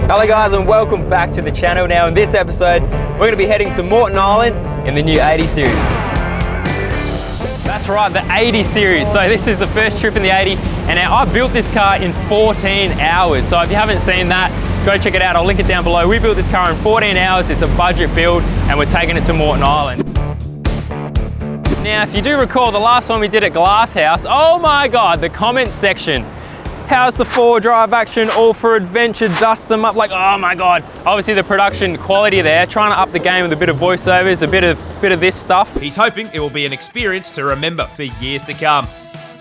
Hello guys and welcome back to the channel. Now in this episode we're going to be heading to Moreton Island in the new 80's series. That's right, the 80's series. So this is the first trip in the 80, and now I built this car in 14 hours. So if you haven't seen that, go check it out. I'll link it down below. We built this car in 14 hours. It's a budget build and we're taking it to Moreton Island. Now if you do recall the last one we did at Glass House, oh my god, the comment section. How's the 4-drive action, all for adventure, dust them up, like, oh my god. Obviously the production quality there, trying to up the game with a bit of voiceovers, a bit of this stuff. He's hoping it will be an experience to remember for years to come.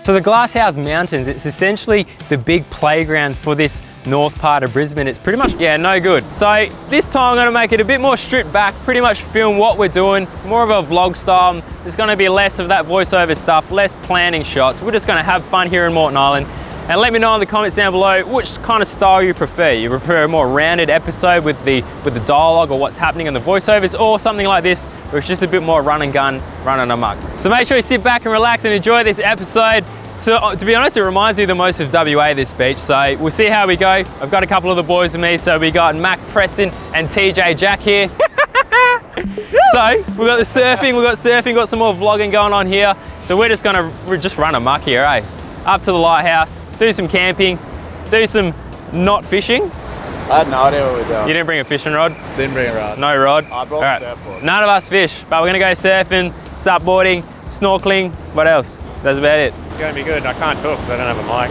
So the Glass House Mountains, it's essentially the big playground for this north part of Brisbane. It's pretty much, yeah, no good. So this time I'm gonna make it a bit more stripped back, pretty much film what we're doing, more of a vlog style. There's gonna be less of that voiceover stuff, less planning shots. We're just gonna have fun here in Moreton Island. And let me know in the comments down below which kind of style you prefer. You prefer a more rounded episode with the dialogue or what's happening in the voiceovers, or something like this where it's just a bit more run and gun, running amok. So make sure you sit back and relax and enjoy this episode. So to be honest, it reminds me the most of WA, this beach. So we'll see how we go. I've got a couple of the boys with me. So we got Mac Preston and TJ Jack here. So we've got the surfing, got some more vlogging going on here. So we're just run amok here, eh? Up to the lighthouse, do some camping, do some not fishing. I had no idea what we were doing. You didn't bring a fishing rod? Didn't bring a rod. No rod? I brought a surfboard. None of us fish, but we're gonna go surfing, supboarding, snorkeling, what else? That's about it. It's gonna be good. I can't talk because I don't have a mic.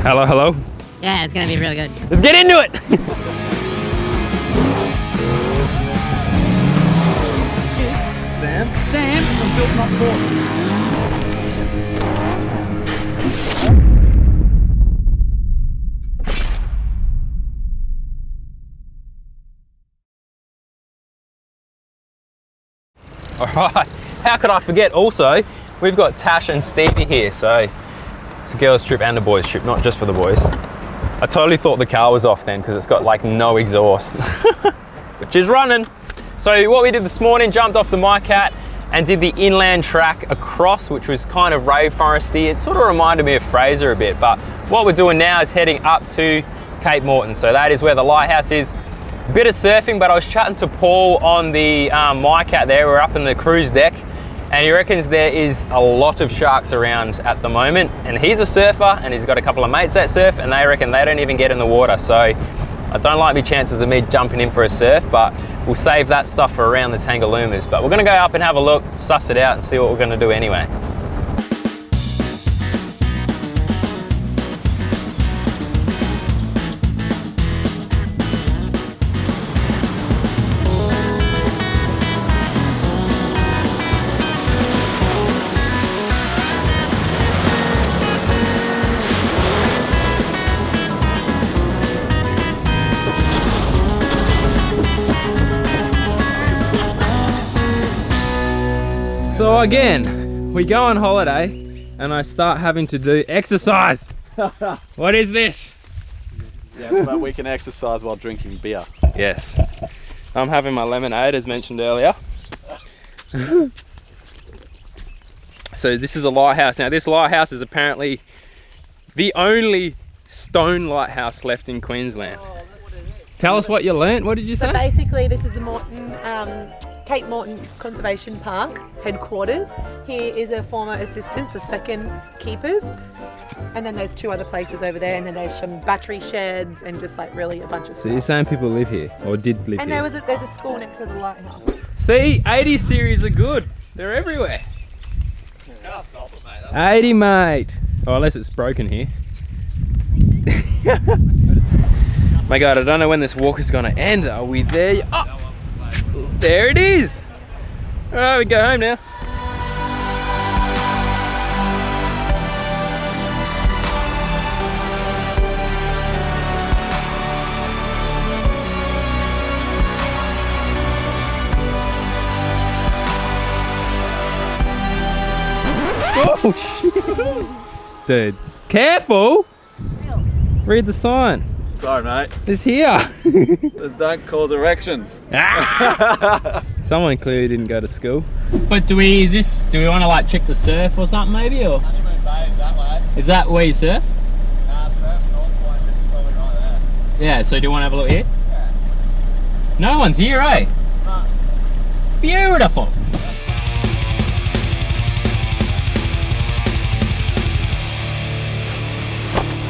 Hello, hello. Yeah, it's gonna be really good. Let's get into it. Sam from Built Not Bought. All right, how could I forget also, we've got Tash and Stevie here, so it's a girls trip and a boys trip, not just for the boys. I totally thought the car was off then because it's got like no exhaust, which is running. So what we did this morning, jumped off the MyCat and did the inland track across, which was kind of rainforesty. It sort of reminded me of Fraser a bit, but what we're doing now is heading up to Cape Moreton. So that is where the lighthouse is. Bit of surfing, but I was chatting to Paul on the MyCat there. We're up in the cruise deck, and he reckons there is a lot of sharks around at the moment. And he's a surfer, and he's got a couple of mates that surf, and they reckon they don't even get in the water. So I don't like the chances of me jumping in for a surf, but we'll save that stuff for around the Tangaloomers. But we're gonna go up and have a look, suss it out, and see what we're gonna do anyway. So again, we go on holiday and I start having to do exercise. What is this? Yeah, but we can exercise while drinking beer. Yes. I'm having my lemonade as mentioned earlier. So this is a lighthouse. Now this lighthouse is apparently the only stone lighthouse left in Queensland. Oh, that's what it is. Tell us what you learnt. What did you say? So basically this is the Moreton, Cape Moreton's Conservation Park headquarters. Here is a former assistant, the second keepers. And then there's 2 other places over there, and then there's some battery sheds and just like really a bunch of stuff. So you're saying people live here, or did live and here? And there's a school next to the lighthouse. See, 80's series are good. They're everywhere. Can't stop it, mate. 80 mate. Oh, unless it's broken here. My God, I don't know when this walk is gonna end. Are we there? Oh, there it is. All right, we go home now. Oh, shit. Dude, careful. Read the sign. Sorry, mate. It's here. Just don't cause erections. Someone clearly didn't go to school. But do we want to like check the surf or something maybe, or? Honeymoon Bay is that way. Is that where you surf? Nah, surf's North Point, which is probably right there. Yeah, so do you want to have a look here? No one's here, eh? Beautiful.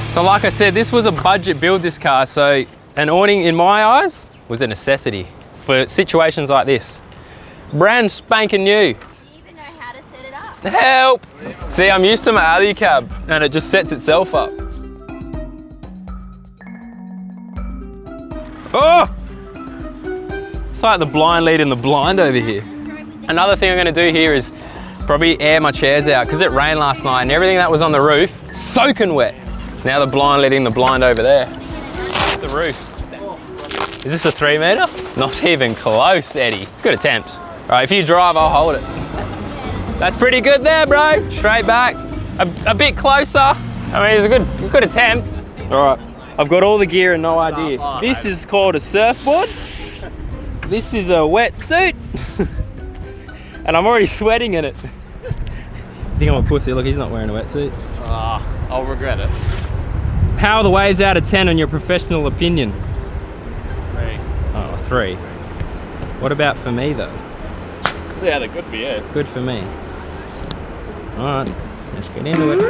So like I said, this was a budget build, this car, so an awning in my eyes was a necessity for situations like this. Brand spanking new. Do you even know how to set it up? Help! See, I'm used to my alley cab and it just sets itself up. Oh! It's like the blind leading the blind over here. Another thing I'm gonna do here is probably air my chairs out because it rained last night and everything that was on the roof, soaking wet. Now the blind leading the blind over there. The roof. Is this a 3 metre? Not even close, Eddie. It's a good attempt. All right, if you drive, I'll hold it. That's pretty good there, bro. Straight back, a bit closer. I mean, it's a good attempt. All right, I've got all the gear and no idea. This is called a surfboard. This is a wetsuit. And I'm already sweating in it. I think I'm a pussy. Look, he's not wearing a wetsuit. I'll regret it. How are the waves out of 10 on your professional opinion? 3. Oh, 3. What about for me though? Yeah, they're good for you. Good for me. All right, let's get into it.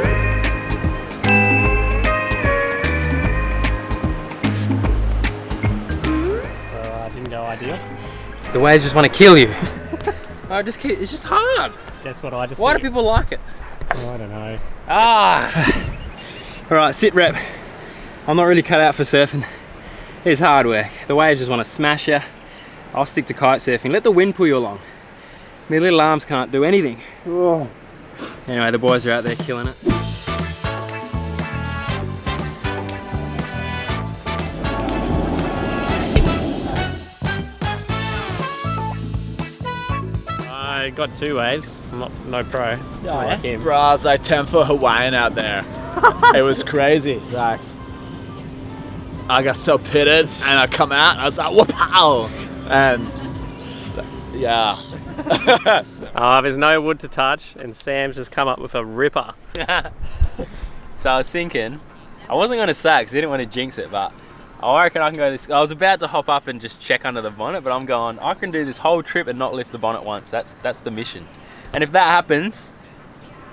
So I didn't go ideal. The waves just want to kill you. It's just hard. Guess what I just Why do did? people like it? Oh, I don't know. All right, sit rep. I'm not really cut out for surfing. It's hard work. The waves just want to smash you. I'll stick to kite surfing. Let the wind pull you along. My little arms can't do anything. Oh. Anyway, the boys are out there killing it. I got 2 waves. I'm no pro. Like him. Bruh, it's like 10-foot Hawaiian out there. It was crazy. Like, I got so pitted and I come out and I was like, whoop-ow! And yeah. There's no wood to touch, and Sam's just come up with a ripper. So I was thinking, I wasn't going to say it because I didn't want to jinx it, but I reckon I can go this. I was about to hop up and just check under the bonnet, but I'm going, I can do this whole trip and not lift the bonnet once. That's the mission. And if that happens,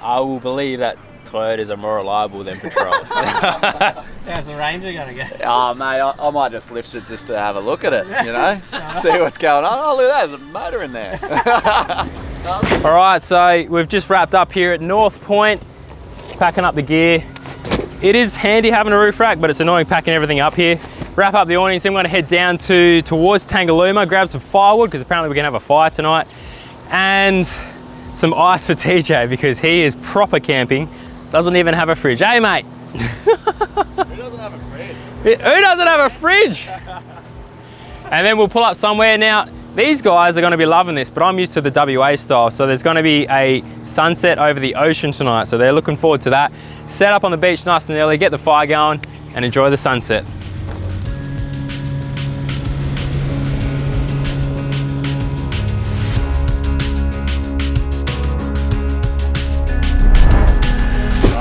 I will believe that Toyotas are more reliable than patrols. How's the Ranger gonna go? Oh mate, I might just lift it just to have a look at it, you know? See what's going on. Oh look at that, there's a motor in there. All right, so we've just wrapped up here at North Point, packing up the gear. It is handy having a roof rack, but it's annoying packing everything up here. Wrap up the awnings, then we're gonna head down towards Tangalooma, grab some firewood, because apparently we're gonna have a fire tonight, and some ice for TJ, because he is proper camping. Doesn't even have a fridge. Hey, mate. Who doesn't have a fridge? Who doesn't have a fridge? And then we'll pull up somewhere. Now, these guys are gonna be loving this, but I'm used to the WA style, so there's gonna be a sunset over the ocean tonight, so they're looking forward to that. Set up on the beach nice and early, get the fire going, and enjoy the sunset.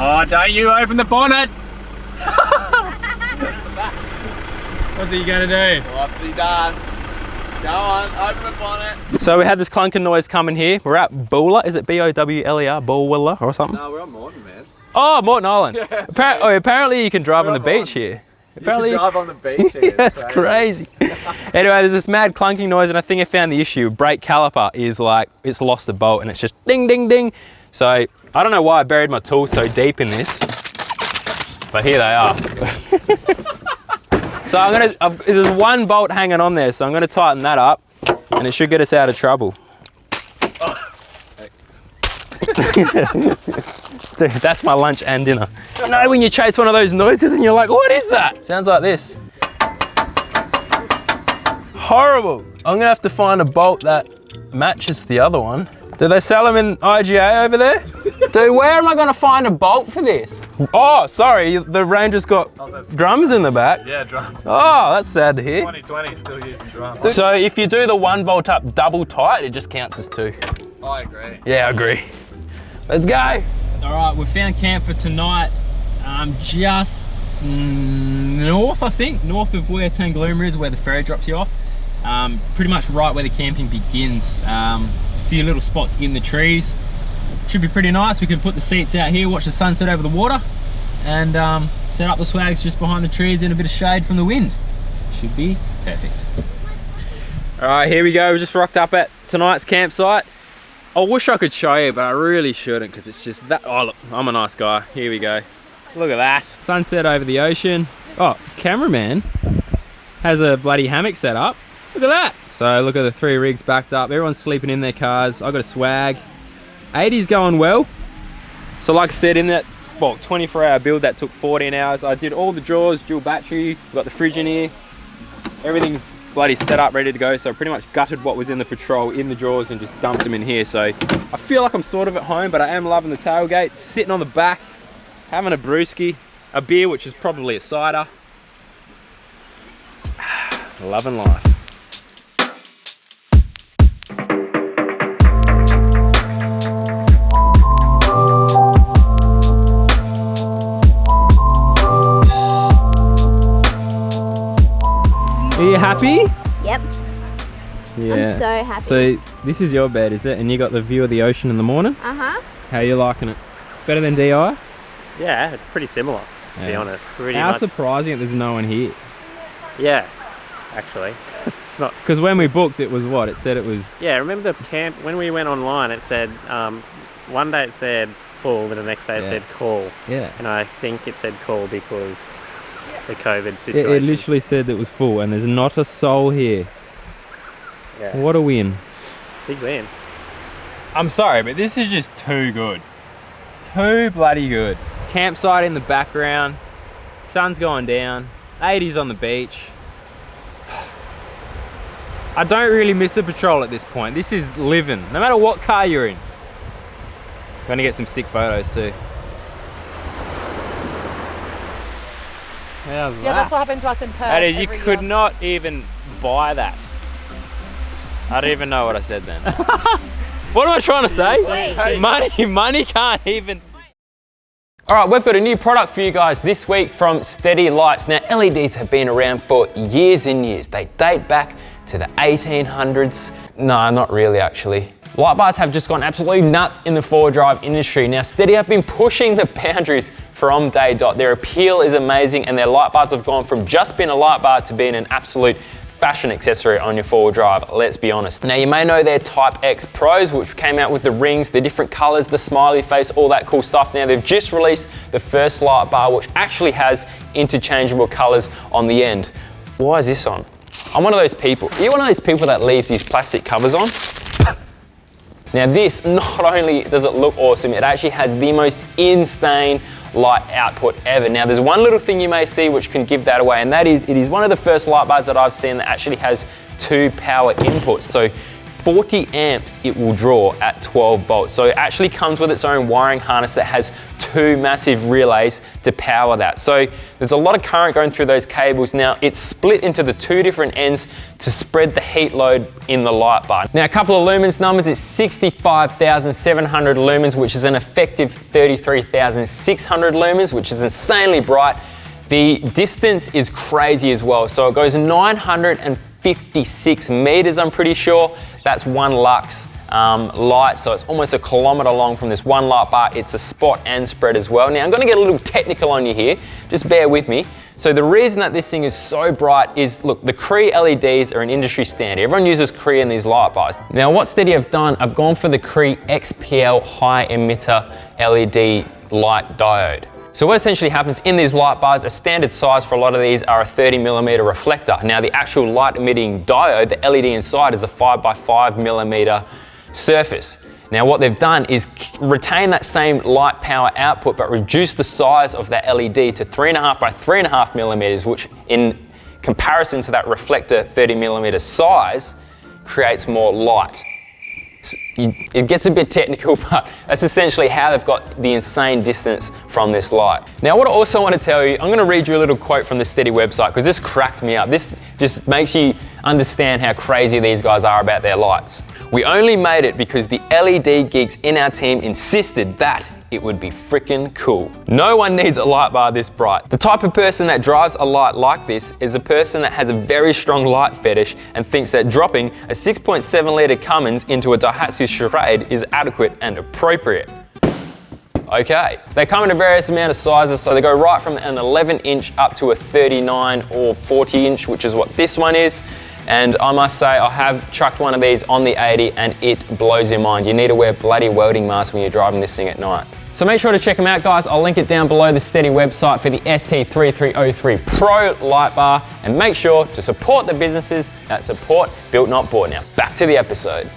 Oh, don't you open the bonnet! What's he gonna do? What's he done? Go on, open the bonnet. So we had this clunking noise coming here. We're at Bulla, is it B-O-W-L-E-R, Bulla or something? No, we're on Moreton, man. Oh, Moreton Island. Yeah, Apparently you can drive on the beach here. Apparently, you can drive on the beach here. That's crazy. Anyway, there's this mad clunking noise, and I think I found the issue. Brake caliper is like, it's lost the bolt and it's just ding, ding, ding. So I don't know why I buried my tools so deep in this, but here they are. So there's one bolt hanging on there, so I'm gonna tighten that up and it should get us out of trouble. Dude, that's my lunch and dinner. You know when you chase one of those noises and you're like, what is that? Sounds like this. Horrible. I'm gonna have to find a bolt that matches the other one. Do they sell them in IGA over there? Dude, where am I gonna find a bolt for this? Oh, sorry, the Ranger's got drums in the back. Yeah, drums. Oh, that's sad to hear. 2020 still using drums. So if you do the one bolt up double tight, it just counts as 2. I agree. Yeah, I agree. Let's go. All right, we found camp for tonight. Just north, I think. North of where Tangalooma is, where the ferry drops you off. Pretty much right where the camping begins. A few little spots in the trees. Should be pretty nice. We can put the seats out here, watch the sunset over the water, and set up the swags just behind the trees in a bit of shade from the wind. Should be perfect. All right, here we go. We just rocked up at tonight's campsite. I wish I could show you, but I really shouldn't because it's just that. Oh, look, I'm a nice guy. Here we go. Look at that. Sunset over the ocean. Oh, cameraman has a bloody hammock set up. Look at that. So look at the 3 rigs backed up. Everyone's sleeping in their cars. I got a swag. 80's going well. So like I said, in that 24-hour build that took 14 hours, I did all the drawers, dual battery. We've got the fridge in here. Everything's bloody set up, ready to go. So I pretty much gutted what was in the Patrol in the drawers and just dumped them in here. So I feel like I'm sort of at home, but I am loving the tailgate, sitting on the back, having a brewski, a beer, which is probably a cider. Loving life. Are you happy? Yep. Yeah. I'm so happy. So this is your bed, is it? And you got the view of the ocean in the morning? Uh-huh. How are you liking it? Better than DI? Yeah, it's pretty similar, to be honest. Pretty How much. surprising that there's no one here. Yeah, actually. It's not. Because when we booked, it was what? It said it was... Yeah, remember the camp, when we went online, it said, one day it said full, but the next day it said call. Yeah. And I think it said call because the COVID situation. It literally said it was full, and there's not a soul here. Yeah. What a win. Big win. I'm sorry, but this is just too good. Too bloody good. Campsite in the background, sun's going down, 80's on the beach. I don't really miss the Patrol at this point. This is living, no matter what car you're in. Gonna get some sick photos too. How's Yeah, that's what happened to us in Perth. That is, you every could year. not even buy that. I don't even know what I said then. What am I trying to say? Wait. Money can't even. All right, we've got a new product for you guys this week from Steady Lights. Now, LEDs have been around for years and years. They date back to the 1800s. No, not really actually. Light bars have just gone absolutely nuts in the 4-drive industry. Now, Steady have been pushing the boundaries from day dot. Their appeal is amazing, and their light bars have gone from just being a light bar to being an absolute fashion accessory on your 4-drive, let's be honest. Now, you may know their Type X Pros, which came out with the rings, the different colors, the smiley face, all that cool stuff. Now, they've just released the first light bar, which actually has interchangeable colors on the end. Why is this on? I'm one of those people. You're one of those people that leaves these plastic covers on. Now this, not only does it look awesome, it actually has the most insane light output ever. Now there's one little thing you may see which can give that away, and that is, it is one of the first light bars that I've seen that actually has 2 power inputs. So 40 amps it will draw at 12 volts. So it actually comes with its own wiring harness that has 2 massive relays to power that. So there's a lot of current going through those cables. Now it's split into the 2 different ends to spread the heat load in the light bar. Now a couple of lumens numbers, it's 65,700 lumens, which is an effective 33,600 lumens, which is insanely bright. The distance is crazy as well. So it goes 956 meters, I'm pretty sure. That's 1 lux light, so it's almost a kilometer long from this one light bar. It's a spot and spread as well. Now I'm gonna get a little technical on you here, just bear with me. So the reason that this thing is so bright is, look, the Cree LEDs are an industry standard. Everyone uses Cree in these light bars. Now what Steady have done, I've gone for the Cree XPL high emitter LED light diode. So what essentially happens in these light bars, a standard size for a lot of these are a 30mm reflector. Now the actual light emitting diode, the LED inside, is a 5x5mm surface. Now what they've done is retain that same light power output but reduce the size of that LED to 3.5x3.5mm, which in comparison to that reflector 30mm size creates more light. It gets a bit technical, but that's essentially how they've got the insane distance from this light. Now what I also want to tell you, I'm going to read you a little quote from the Steady website because this cracked me up. This just makes you understand how crazy these guys are about their lights. We only made it because the LED geeks in our team insisted that it would be freaking cool. No one needs a light bar this bright. The type of person that drives a light like this is a person that has a very strong light fetish and thinks that dropping a 6.7 litre Cummins into a Daihatsu Charade is adequate and appropriate. Okay, they come in a various amount of sizes, so they go right from an 11 inch up to a 39 or 40 inch, which is what this one is. And I must say, I have chucked one of these on the 80 and it blows your mind. You need to wear bloody welding masks when you're driving this thing at night. So make sure to check them out, guys. I'll link it down below the Steady website for the ST3303 Pro light bar, and make sure to support the businesses that support Built Not Bought. Now, back to the episode.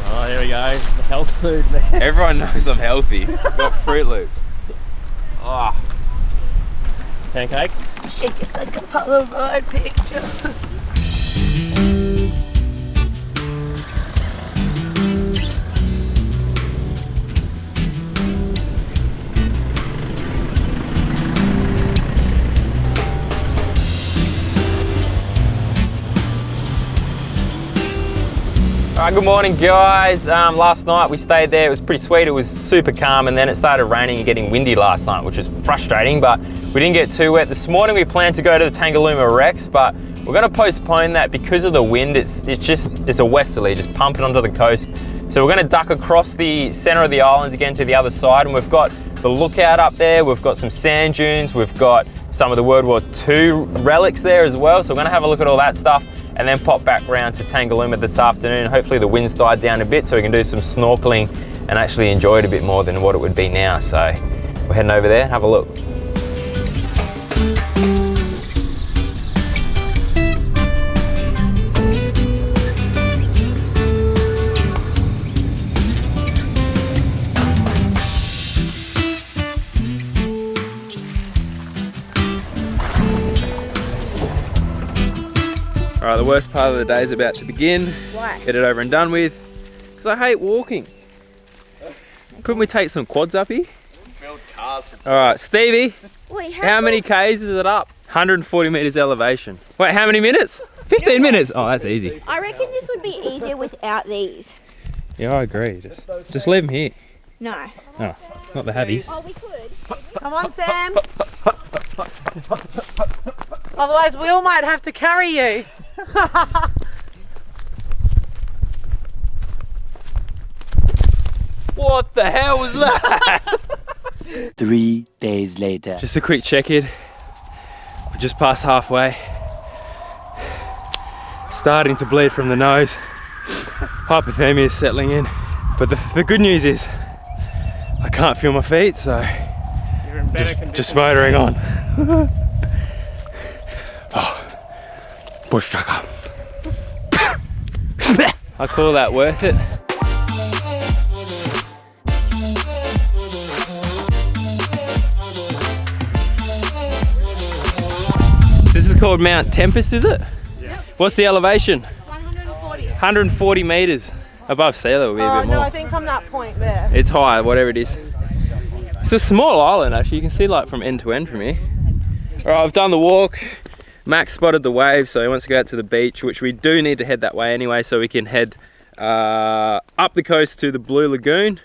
Oh, there we go. The health food, man. Everyone knows I'm healthy. Got Fruit Loops. Oh. Pancakes. Shake it like a Polaroid picture. Alright, good morning guys. Last night we stayed there, it was pretty sweet, it was super calm, and then it started raining and getting windy last night, which is frustrating, but we didn't get too wet. This morning we planned to go to the Tangalooma Wrecks, but we're going to postpone that because of the wind. It's a westerly, just pumping onto the coast. So we're going to duck across the center of the island again to the other side, and we've got the lookout up there, we've got some sand dunes, we've got some of the World War II relics there as well, so we're going to have a look at all that stuff and then pop back round to Tangalooma this afternoon. Hopefully the wind's died down a bit so we can do some snorkeling and actually enjoy it a bit more than what it would be now. So we're heading over there, have a look. Alright, the worst part of the day is about to begin. Why? Get it over and done with. Because I hate walking. Couldn't we take some quads up here? Build cars for Alright, Stevie, Wait, how many Ks is it up? 140 meters elevation. Wait, how many minutes? 15 minutes? Oh, that's easy. I reckon this would be easier without these. Yeah, I agree. Just leave them here. No. Oh, not the heavies. Oh, we could. Come on, Sam. Otherwise, Will might have to carry you. What the hell was that? 3 days later. Just a quick check-in. We're just past halfway. Starting to bleed from the nose. Hypothermia is settling in. But the good news is I can't feel my feet, so You're in better condition. just motoring on. Bush trucker. I call that worth it. This is called Mount Tempest, is it? Yeah. What's the elevation? 140. 140 meters above sea level, will be a Oh bit no, more. I think from that point there. It's high, whatever it is. It's a small island actually, you can see like from end to end from here. Alright, I've done the walk. Max spotted the wave, so he wants to go out to the beach, which we do need to head that way anyway, so we can head up the coast to the Blue Lagoon,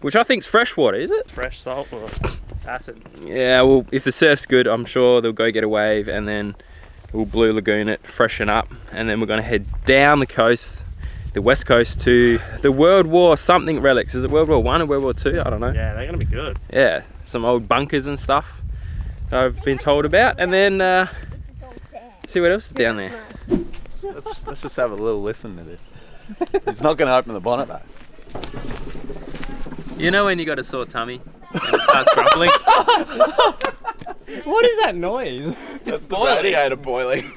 which I think's freshwater, is it? Fresh salt or acid. Yeah, well, if the surf's good, I'm sure they'll go get a wave, and then we'll Blue Lagoon it, freshen up, and then we're going to head down the coast, the west coast, to the World War something relics. Is it World War I or World War II? I don't know. Yeah, they're gonna be good. Yeah, some old bunkers and stuff that I've been told about, and then see what else is down there. Let's just have a little listen to this. He's not going to open the bonnet though. You know when you got a sore tummy and it starts grumbling? What is that noise? That's the radiator boiling.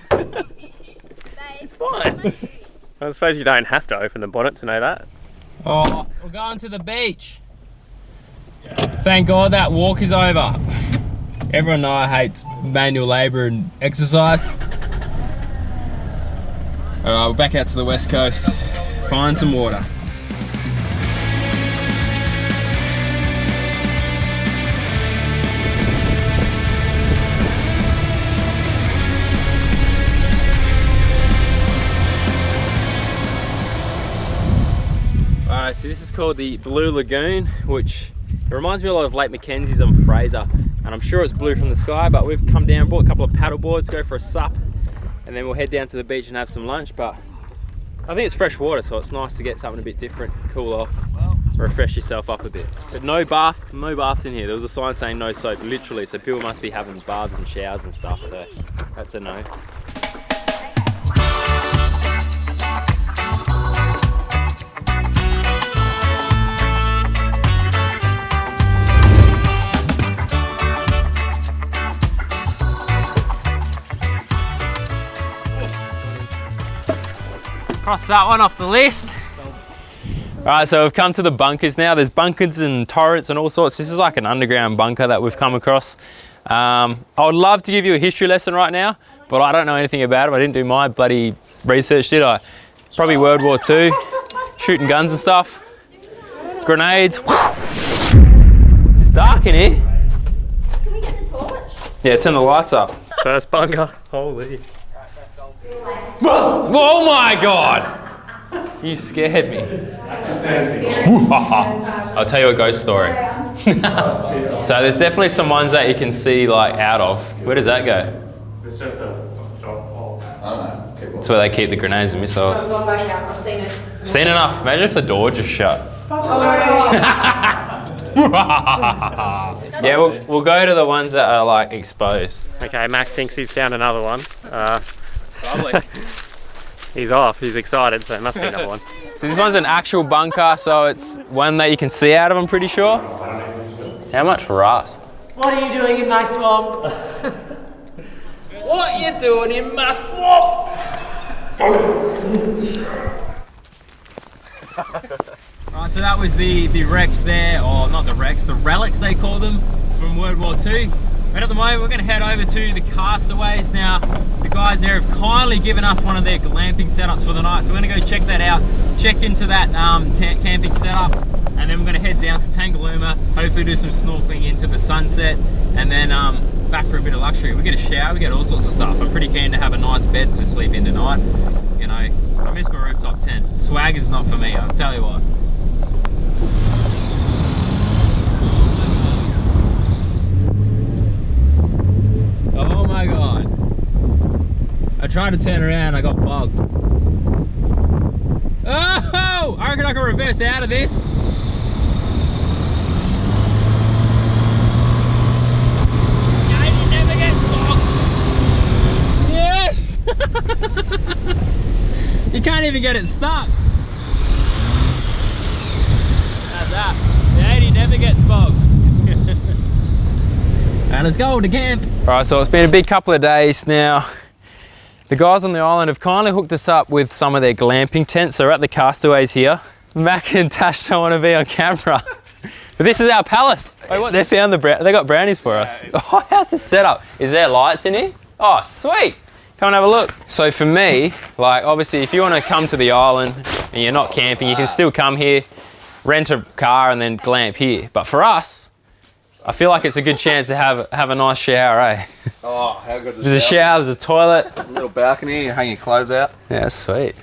It's fine. I suppose you don't have to open the bonnet to know that. Oh, we're going to the beach. Thank God that walk is over. Everyone knows I hate manual labour and exercise. Alright, we're back out to the west coast. Find some water. called the Blue Lagoon, which it reminds me a lot of Lake Mackenzie's on Fraser. And I'm sure it's blue from the sky, but we've come down, bought a couple of paddle boards, go for a sup, and then we'll head down to the beach and have some lunch. But I think it's fresh water, so it's nice to get something a bit different, cool off, refresh yourself up a bit. But no baths in here. There was a sign saying no soap, literally, so people must be having baths and showers and stuff, so that's a no. Cross that one off the list. Alright, so we've come to the bunkers now. There's bunkers and turrets and all sorts. This is like an underground bunker that we've come across. I would love to give you a history lesson right now, but I don't know anything about it. I didn't do my bloody research, did I? Probably World War II, shooting guns and stuff. Grenades. It's dark in here. Can we get the torch? Yeah, turn the lights up. First bunker. Holy. Oh my God! You scared me. I'll tell you a ghost story. So there's definitely some ones that you can see like out of. Where does that go? It's just a drop hole. That's where they keep the grenades and missiles. I've gone back out, I've seen it. Seen enough. Imagine if the door just shut. Yeah, we'll go to the ones that are like exposed. Okay, Mac thinks he's found another one. He's off, he's excited, so it must be another one. So this one's an actual bunker, so it's one that you can see out of, I'm pretty sure. How much rust? What are you doing in my swamp? What are you doing in my swamp? Right, so that was the wrecks there, or not the wrecks, the relics they call them, from World War II. But at the moment, we're going to head over to the Castaways. Now, the guys there have kindly given us one of their glamping setups for the night, so we're going to go check that out, check into that camping setup, and then we're going to head down to Tangalooma, hopefully do some snorkeling into the sunset, and then back for a bit of luxury. We get a shower, we get all sorts of stuff. I'm pretty keen to have a nice bed to sleep in tonight. You know, I miss my rooftop tent. Swag is not for me, I'll tell you what. Oh my God. I tried to turn around, I got bugged. Oh! I reckon I can reverse out of this. I never get bugged. Yes! You can't even get it stuck. How's that? The 80 never gets bogged. And let's go to camp. All right, so it's been a big couple of days now. The guys on the island have kindly hooked us up with some of their glamping tents. So we're at the Castaways here. Mac and Tash don't want to be on camera. But this is our palace. Wait, what? They found they got brownies for us. Oh, how's this set up? Is there lights in here? Oh, sweet. Come and have a look. So for me, like obviously if you want to come to the island and you're not camping, you can still come here, rent a car and then glamp here. But for us, I feel like it's a good chance to have a nice shower, eh? Oh, how good is There's a shower, there's a toilet. A little balcony, you hang your clothes out. Yeah, that's sweet.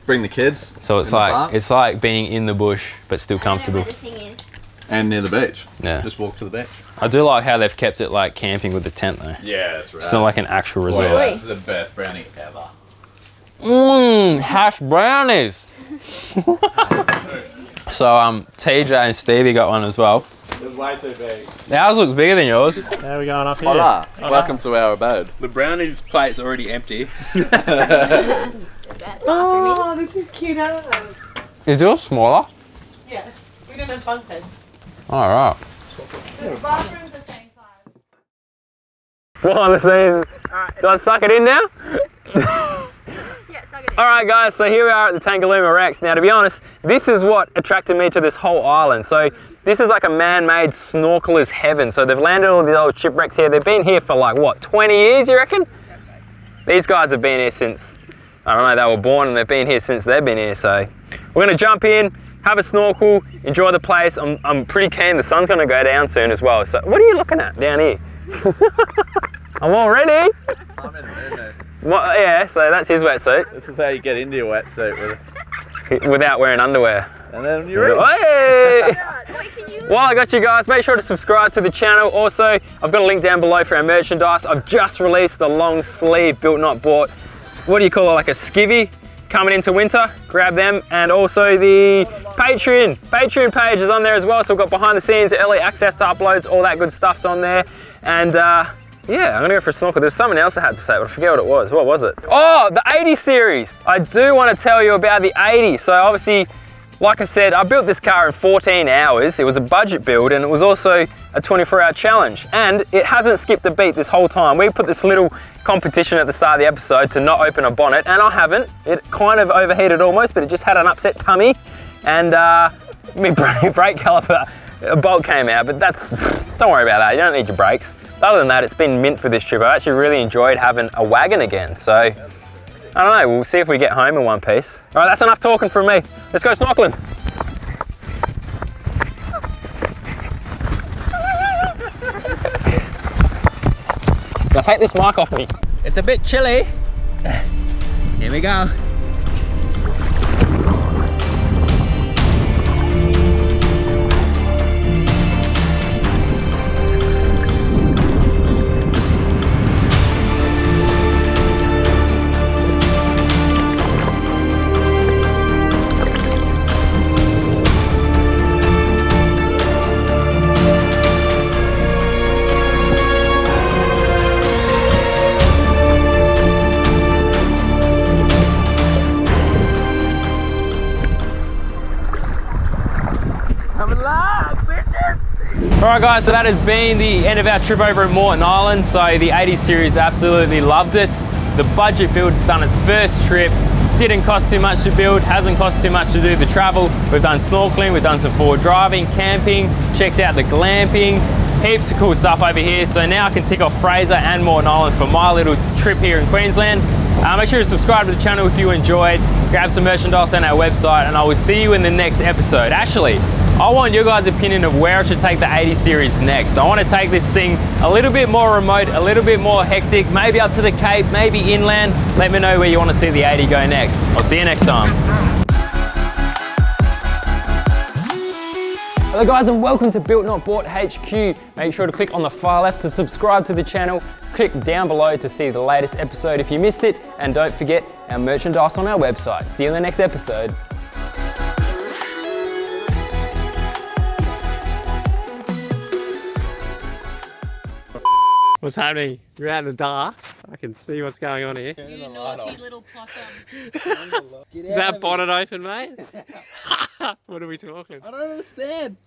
Bring the kids. So it's like being in the bush, but still comfortable. And near the beach. Yeah. Just walk to the beach. I do like how they've kept it like camping with the tent though. Yeah, that's right. It's not like an actual resort. Boy, that's the best brownie ever. Mmm, hash brownies. So TJ and Stevie got one as well. It's way too big. Ours looks bigger than yours. How are we going up here? Hola. Welcome to our abode. The brownies plate's already empty. Oh, this is cute. Is yours smaller? Yeah, we don't have bunk beds. All right. The bathroom's the same size. Behind the scenes. Do I suck it in now? Yeah, suck it in. All right, guys. So here we are at the Tangalooma Wrecks. Now, to be honest, this is what attracted me to this whole island. So this is like a man-made snorkeler's heaven. So they've landed all these old shipwrecks here. They've been here for like what, 20 years? You reckon? These guys have been here since, I don't know, they were born and they've been here since they've been here. So we're gonna jump in, have a snorkel, enjoy the place. I'm pretty keen. The sun's gonna go down soon as well. So what are you looking at down here? I'm all ready. I'm in the mood. Yeah, so that's his wetsuit. This is how you get into your wetsuit with without wearing underwear. And then you're in. Hey! While I got you guys, make sure to subscribe to the channel. Also, I've got a link down below for our merchandise. I've just released the long sleeve built not bought, what do you call it, like a skivvy coming into winter. Grab them. And also the Patreon page is on there as well. So we've got behind the scenes, early access to uploads, all that good stuff's on there. And yeah, I'm gonna go for a snorkel. There's something else I had to say, but I forget what it was. What was it? Oh, the 80 series. I do want to tell you about the 80. So obviously, like I said, I built this car in 14 hours. It was a budget build and it was also a 24-hour challenge. And it hasn't skipped a beat this whole time. We put this little competition at the start of the episode to not open a bonnet, and I haven't. It kind of overheated almost, but it just had an upset tummy. And my brake caliper, a bolt came out, but don't worry about that. You don't need your brakes. Other than that, it's been mint for this trip. I actually really enjoyed having a wagon again. So, I don't know, we'll see if we get home in one piece. All right, that's enough talking from me. Let's go snorkeling. Now take this mic off me. It's a bit chilly. Here we go. Alright guys, so that has been the end of our trip over at Moreton Island. So the 80 series, absolutely loved it. The budget build has done its first trip. Didn't cost too much to build, hasn't cost too much to do the travel. We've done snorkeling, we've done some forward driving, camping, checked out the glamping, heaps of cool stuff over here. So now I can tick off Fraser and Moreton Island for my little trip here in Queensland. Make sure to subscribe to the channel if you enjoyed. Grab some merchandise on our website and I will see you in the next episode. Actually, I want your guys' opinion of where I should take the 80 series next. I want to take this thing a little bit more remote, a little bit more hectic, maybe up to the Cape, maybe inland. Let me know where you want to see the 80 go next. I'll see you next time. Hello guys and welcome to Built Not Bought HQ. Make sure to click on the far left to subscribe to the channel. Click down below to see the latest episode if you missed it. And don't forget our merchandise on our website. See you in the next episode. What's happening? You're out in the dark. I can see what's going on here. You naughty little possum. Is that bonnet open, mate? What are we talking? I don't understand.